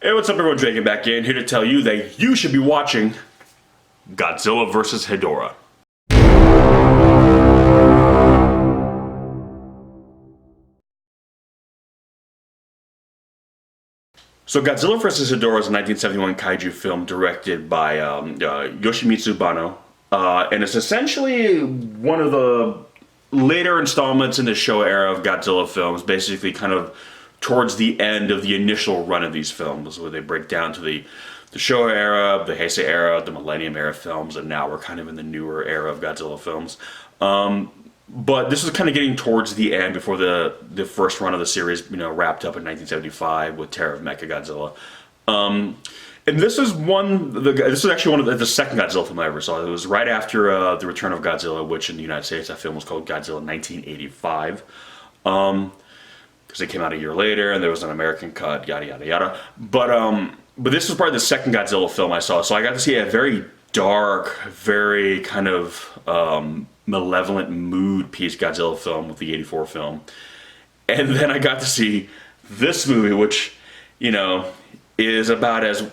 Hey, what's up everyone, DREAGEN back in, here to tell you that you should be watching Godzilla vs. Hedorah. So Godzilla vs. Hedorah is a 1971 kaiju film directed by Yoshimitsu Banno, and it's essentially one of the later installments in the Showa era of Godzilla films, basically kind of towards the end of the initial run of these films, where they break down to the Showa era, the Heisei era, the Millennium era films, and now we're kind of in the newer era of Godzilla films. But this is kind of getting towards the end before the first run of the series, wrapped up in 1975 with Terror of Mechagodzilla. And this is actually one of the second Godzilla film I ever saw. It was right after The Return of Godzilla, which in the United States that film was called Godzilla 1985. Because it came out a year later, and there was an American cut, yada yada yada. But this was probably the second Godzilla film I saw, so I got to see a very dark, very kind of malevolent mood piece Godzilla film with the '84 film, and then I got to see this movie, which is about as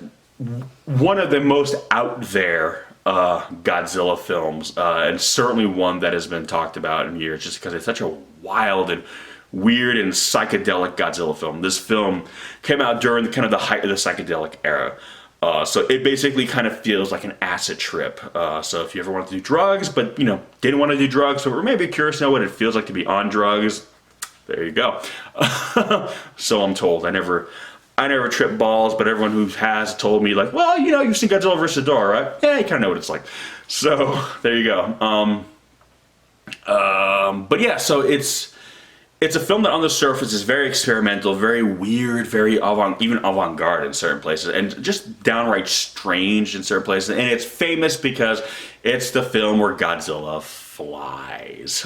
one of the most out there Godzilla films, and certainly one that has been talked about in years, just because it's such a wild and weird and psychedelic Godzilla film. This film came out during the height of the psychedelic era. So it basically kind of feels like an acid trip. So if you ever wanted to do drugs, but didn't want to do drugs, or maybe curious to know what it feels like to be on drugs, there you go. So I'm told. I never tripped balls, but everyone who has told me, like, well, you've seen Godzilla vs. Hedorah, right? Yeah, you kind of know what it's like. So there you go. But yeah, so it's a film that on the surface is very experimental, very weird, very even avant-garde in certain places, and just downright strange in certain places. And it's famous because it's the film where Godzilla flies.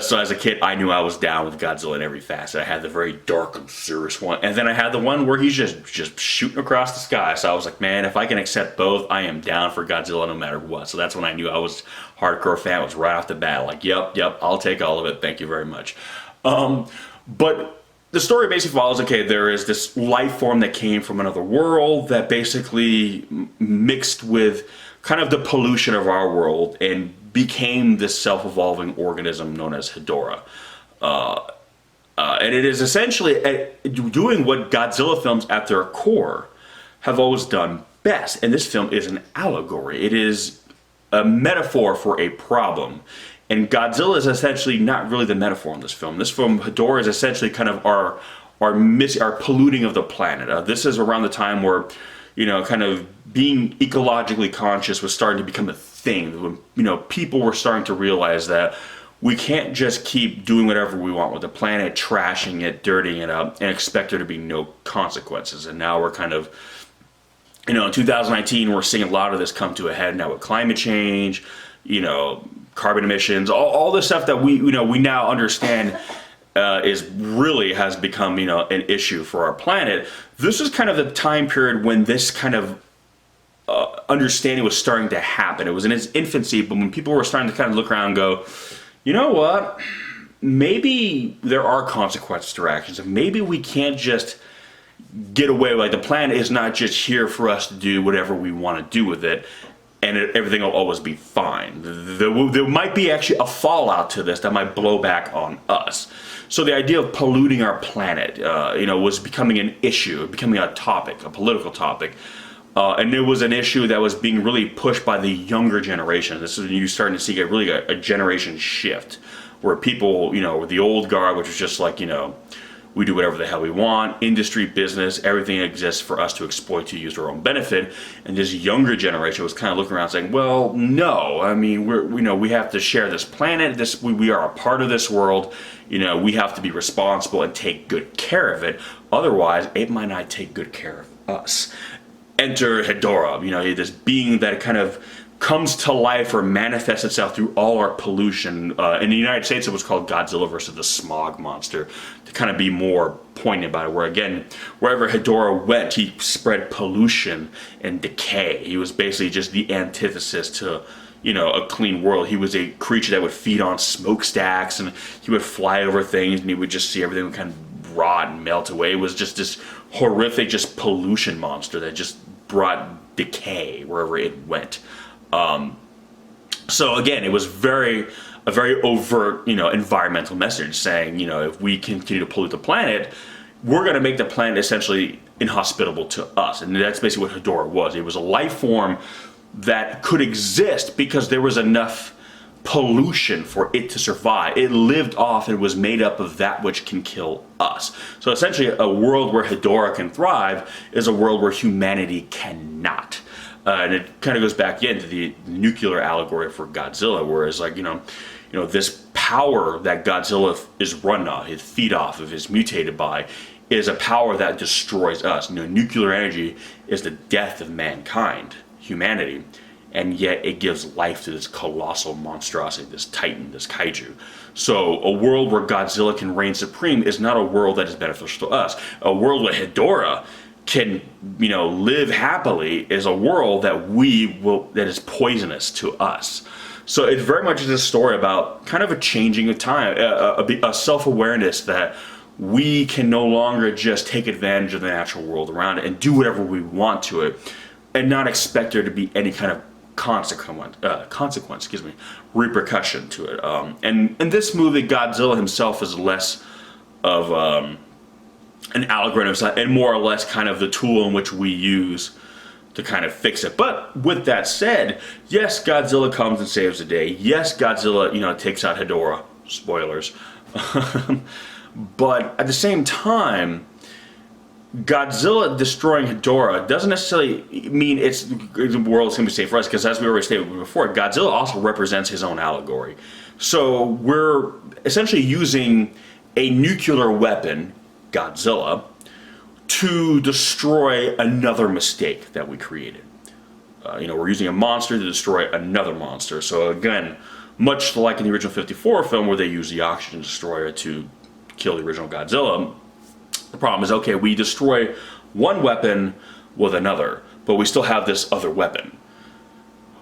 So as a kid, I knew I was down with Godzilla in every facet. I had the very dark and serious one, and then I had the one where he's just shooting across the sky. So I was like, man, if I can accept both, I am down for Godzilla no matter what. So that's when I knew I was a hardcore fan. It was right off the bat, like, yep, I'll take all of it. Thank you very much. But the story basically follows, okay, there is this life form that came from another world that basically mixed with kind of the pollution of our world and became this self-evolving organism known as Hedorah. And it is essentially doing what Godzilla films at their core have always done best. And this film is an allegory. It is a metaphor for a problem. And Godzilla is essentially not really the metaphor in this film. This film, Hedorah, is essentially kind of our polluting of the planet. This is around the time where kind of being ecologically conscious was starting to become a thing. When, people were starting to realize that we can't just keep doing whatever we want with the planet, trashing it, dirtying it up, and expect there to be no consequences. And now we're kind of, in 2019, we're seeing a lot of this come to a head now with climate change, carbon emissions, all this stuff that we now understand has become an issue for our planet. This is kind of the time period when this kind of understanding was starting to happen. It was in its infancy, but when people were starting to kind of look around and go, you know what, maybe there are consequences to our actions, and maybe we can't just get away, like the planet is not just here for us to do whatever we want to do with it, and everything will always be fine. There might be actually a fallout to this that might blow back on us. So the idea of polluting our planet, was becoming an issue, becoming a topic, a political topic. And it was an issue that was being really pushed by the younger generation. This is when you're starting to see a generation shift, where people, the old guard, which was just like, we do whatever the hell we want, industry, business, everything exists for us to exploit, to use our own benefit. And this younger generation was kind of looking around saying, well, no, I mean, we have to share this planet, we are a part of this world, we have to be responsible and take good care of it. Otherwise, it might not take good care of us. Enter Hedorah, this being that kind of comes to life or manifests itself through all our pollution. In the United States, it was called Godzilla versus the Smog Monster, to kind of be more poignant about it, where again, wherever Hedorah went, he spread pollution and decay. He was basically just the antithesis to a clean world. He was a creature that would feed on smokestacks, and he would fly over things, and he would just see everything kind of rot and melt away. It was just this horrific, just pollution monster that just brought decay wherever it went. So again, it was a very overt, environmental message saying, if we continue to pollute the planet, we're going to make the planet essentially inhospitable to us. And that's basically what Hedorah was. It was a life form that could exist because there was enough pollution for it to survive. It lived off and was made up of that which can kill us. So essentially, a world where Hedorah can thrive is a world where humanity cannot. And it kind of goes back into the nuclear allegory for Godzilla, whereas this power that Godzilla is run off, his feed off of, is mutated by, is a power that destroys us. Nuclear energy is the death of mankind, humanity, and yet it gives life to this colossal monstrosity, this titan, this kaiju. So a world where Godzilla can reign supreme is not a world that is beneficial to us. A world where Hedorah can, live happily is a world that is poisonous to us. So it very much is a story about kind of a changing of time, a self-awareness that we can no longer just take advantage of the natural world around it and do whatever we want to it, and not expect there to be any kind of repercussion to it. And in this movie, Godzilla himself is less of an allegory and more or less kind of the tool in which we use to kind of fix it. But with that said, yes, Godzilla comes and saves the day. Yes, Godzilla, takes out Hedorah. Spoilers. But at the same time, Godzilla destroying Hedorah doesn't necessarily mean the world's going to be safe for us, because as we already stated before, Godzilla also represents his own allegory. So we're essentially using a nuclear weapon, Godzilla, to destroy another mistake that we created. We're using a monster to destroy another monster. So again, much like in the original 54 film where they used the oxygen destroyer to kill the original Godzilla, the problem is, okay, we destroy one weapon with another, but we still have this other weapon.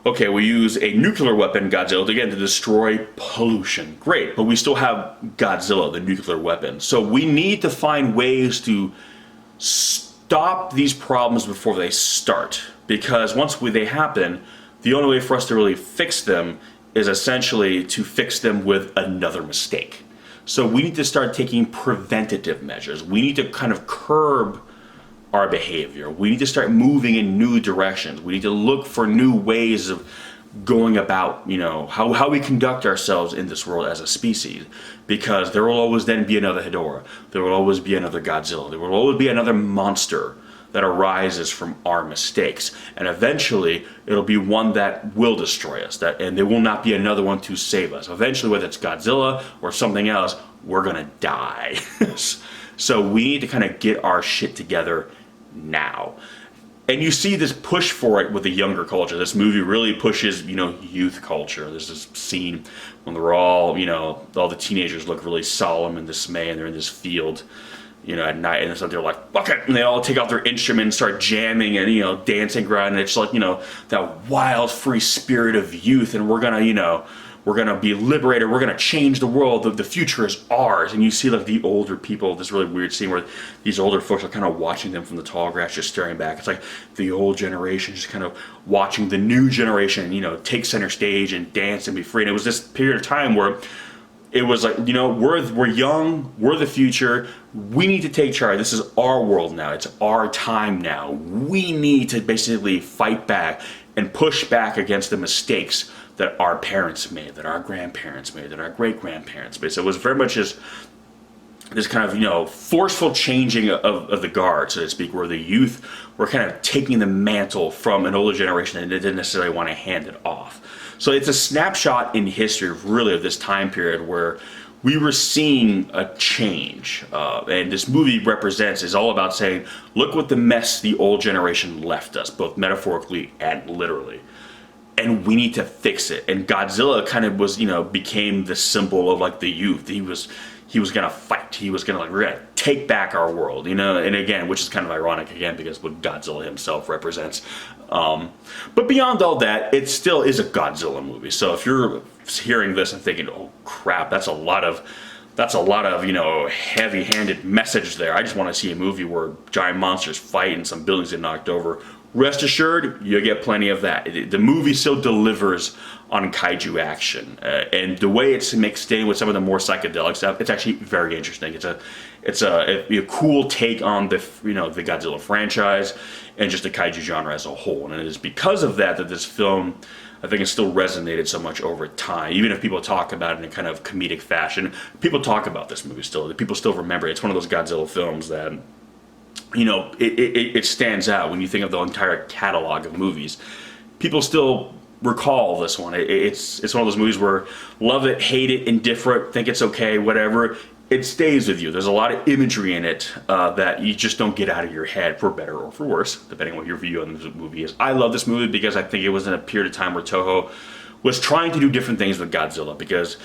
Okay, we use a nuclear weapon, Godzilla, again, to destroy pollution. Great, but we still have Godzilla, the nuclear weapon. So we need to find ways to stop these problems before they start. Because once they happen, the only way for us to really fix them is essentially to fix them with another mistake. So we need to start taking preventative measures. We need to kind of curb our behavior. We need to start moving in new directions. We need to look for new ways of going about, how we conduct ourselves in this world as a species. Because there will always then be another Hedorah. There will always be another Godzilla. There will always be another monster that arises from our mistakes. And eventually, it'll be one that will destroy us. And there will not be another one to save us. Eventually, whether it's Godzilla or something else, we're gonna die. So we need to kind of get our shit together now. And you see this push for it with the younger culture. This movie really pushes, youth culture. There's this scene when they're all the teenagers look really solemn and dismay, and they're in this field, at night, and so they're like, fuck it, and they all take out their instruments, start jamming and, dancing around, and it's like, that wild, free spirit of youth, and we're gonna be liberated, we're gonna change the world, the future is ours. And you see like the older people, this really weird scene where these older folks are kind of watching them from the tall grass, just staring back. It's like the old generation just kind of watching the new generation, take center stage and dance and be free. And it was this period of time where it was like, we're young, we're the future, we need to take charge. This is our world now, it's our time now. We need to basically fight back and push back against the mistakes that our parents made, that our grandparents made, that our great-grandparents made. So it was very much just this kind of, forceful changing of the guard, so to speak, where the youth were kind of taking the mantle from an older generation and they didn't necessarily want to hand it off. So it's a snapshot in history, really, of this time period where we were seeing a change. And this movie is all about saying, look what the mess the old generation left us, both metaphorically and literally. And we need to fix it. And Godzilla kind of was, became the symbol of like the youth. He was gonna fight. He was gonna we're gonna take back our world, And again, which is kind of ironic again because what Godzilla himself represents. But beyond all that, it still is a Godzilla movie. So if you're hearing this and thinking, oh crap, that's a lot of that's a lot of, heavy-handed message there. I just want to see a movie where giant monsters fight and some buildings get knocked over. Rest assured, you get plenty of that. The movie still delivers on kaiju action, and the way it's mixed in with some of the more psychedelic stuff, it's actually very interesting. It's a cool take on the the Godzilla franchise and just the kaiju genre as a whole. And it is because of that that this film, I think, has still resonated so much over time. Even if people talk about it in a kind of comedic fashion, people talk about this movie still. People still remember it. It's one of those Godzilla films that, it stands out when you think of the entire catalog of movies. People still recall this one. It's one of those movies where love it, hate it, indifferent, think it's okay, whatever. It stays with you. There's a lot of imagery in it that you just don't get out of your head, for better or for worse, depending on what your view on the movie is. I love this movie because I think it was in a period of time where Toho was trying to do different things with Godzilla, because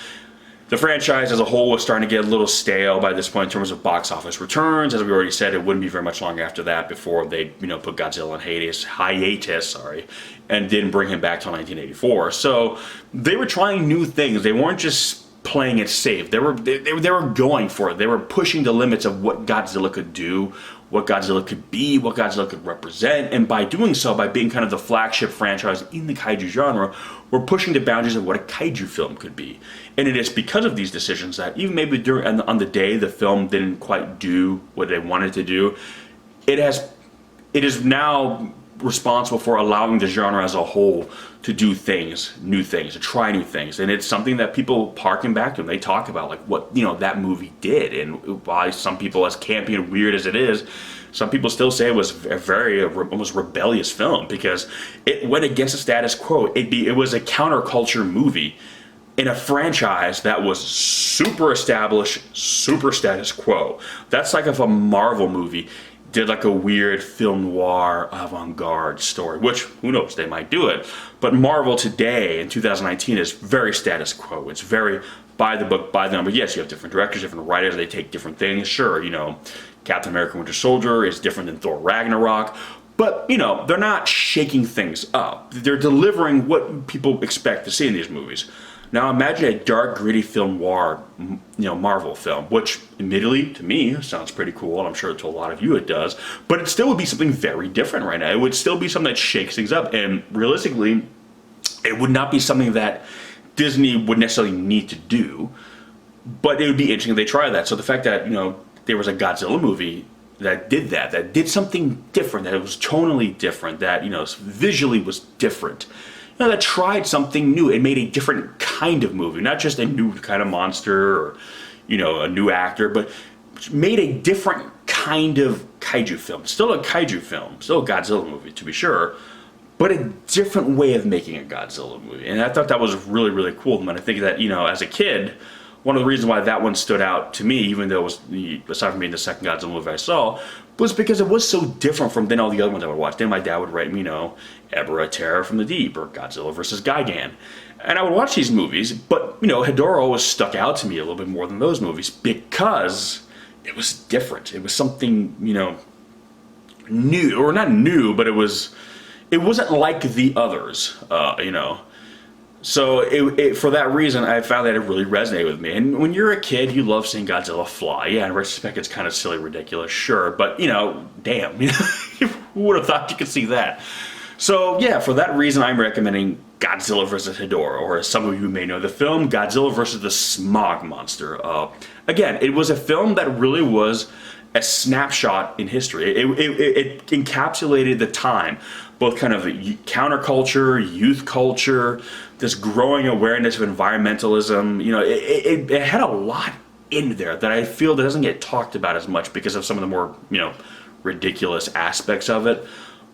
the franchise as a whole was starting to get a little stale by this point in terms of box office returns. As we already said, it wouldn't be very much long after that before they, put Godzilla on hiatus, and didn't bring him back till 1984. So they were trying new things. They weren't just playing it safe. They were going for it. They were pushing the limits of what Godzilla could do, what Godzilla could be, what Godzilla could represent, and by doing so, by being kind of the flagship franchise in the kaiju genre, we're pushing the boundaries of what a kaiju film could be. And it is because of these decisions that even maybe on the day the film didn't quite do what they wanted to do, it is now responsible for allowing the genre as a whole to do new things, to try new things. And it's something that people harken back to when they talk about, like, what that movie did, and why some people, as campy and weird as it is, some people still say it was a very almost rebellious film because it went against the status quo. It was a counterculture movie in a franchise that was super established, super status quo. That's like if a Marvel movie did like a weird film noir avant-garde story, which, who knows, they might do it. But Marvel today, in 2019, is very status quo. It's very by the book, by the number. Yes, you have different directors, different writers, they take different things. Sure, Captain America Winter Soldier is different than Thor Ragnarok. But, they're not shaking things up. They're delivering what people expect to see in these movies. Now imagine a dark, gritty film noir, Marvel film, which admittedly, to me, sounds pretty cool, and I'm sure to a lot of you it does, but it still would be something very different right now. It would still be something that shakes things up, and realistically, it would not be something that Disney would necessarily need to do, but it would be interesting if they try that. So the fact that, there was a Godzilla movie that did something different, that it was tonally different, that, visually was different, that tried something new. It made a different kind of movie, not just a new kind of monster or, a new actor, but made a different kind of kaiju film. Still a kaiju film, still a Godzilla movie, to be sure, but a different way of making a Godzilla movie. And I thought that was really, really cool. And I think that, as a kid, one of the reasons why that one stood out to me, even though it was, aside from being the second Godzilla movie I saw, was because it was so different from then all the other ones I would watch. Then my dad would write me, Hedorah, Terror from the Deep, or Godzilla vs. Gigan. And I would watch these movies, but, Hedorah always stuck out to me a little bit more than those movies because it was different. It was something, new, or not new, but it wasn't like the others, So for that reason, I found that it really resonated with me. And when you're a kid, you love seeing Godzilla fly. Yeah, in retrospect, it's kind of silly, ridiculous, sure. But, damn, who would have thought you could see that? So, yeah, for that reason, I'm recommending Godzilla vs. Hedorah, or as some of you may know the film, Godzilla vs. the Smog Monster. Again, it was a film that really was a snapshot in history. It encapsulated the time, both kind of counterculture, youth culture, this growing awareness of environmentalism. It had a lot in there that I feel that doesn't get talked about as much because of some of the more, ridiculous aspects of it.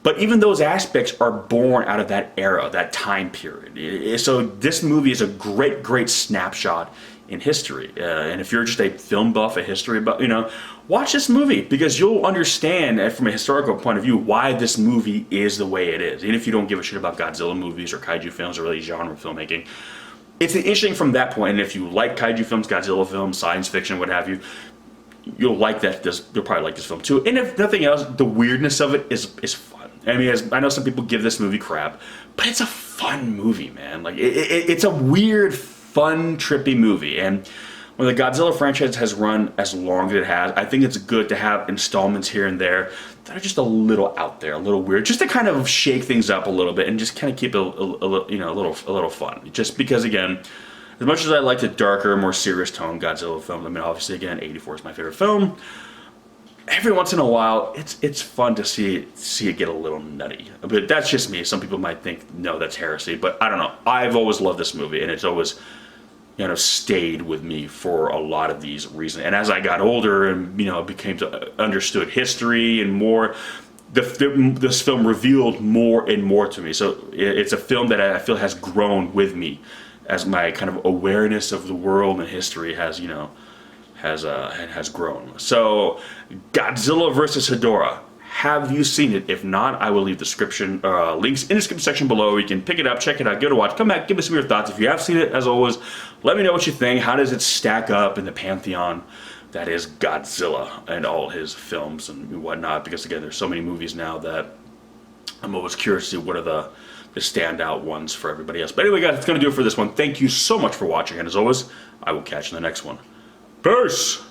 But even those aspects are born out of that era, that time period. So this movie is a great, great snapshot in history. And if you're just a film buff, a history buff, watch this movie because you'll understand from a historical point of view why this movie is the way it is. Even if you don't give a shit about Godzilla movies or kaiju films or really genre filmmaking, it's interesting from that point. And if you like kaiju films, Godzilla films, science fiction, what have you, you'll like that. You'll probably like this film too. And if nothing else, the weirdness of it is fun. I mean, I know some people give this movie crap, but it's a fun movie, man. Like it's a weird, fun, trippy movie. And when the Godzilla franchise has run as long as it has, I think it's good to have installments here and there that are just a little out there, a little weird, just to kind of shake things up a little bit and just kind of keep it a little fun. Just because, again, as much as I like the darker, more serious tone Godzilla film, I mean, obviously, again, '84 is my favorite film. Every once in a while, it's fun to see it get a little nutty. But that's just me. Some people might think, no, that's heresy. But I don't know. I've always loved this movie, and it's always, stayed with me for a lot of these reasons. And as I got older and, became to understood history and more, this film revealed more and more to me. So it's a film that I feel has grown with me as my kind of awareness of the world and history has grown. So, Godzilla vs. Hedorah. Have you seen it? If not, I will leave description links in the description section below. You can pick it up, check it out, give it a watch, come back, give me some of your thoughts. If you have seen it, as always, let me know what you think. How does it stack up in the pantheon that is Godzilla and all his films and whatnot? Because again, there's so many movies now that I'm always curious to see what are the standout ones for everybody else. But anyway, guys, that's going to do it for this one. Thank you so much for watching, and as always, I will catch you in the next one. Peace!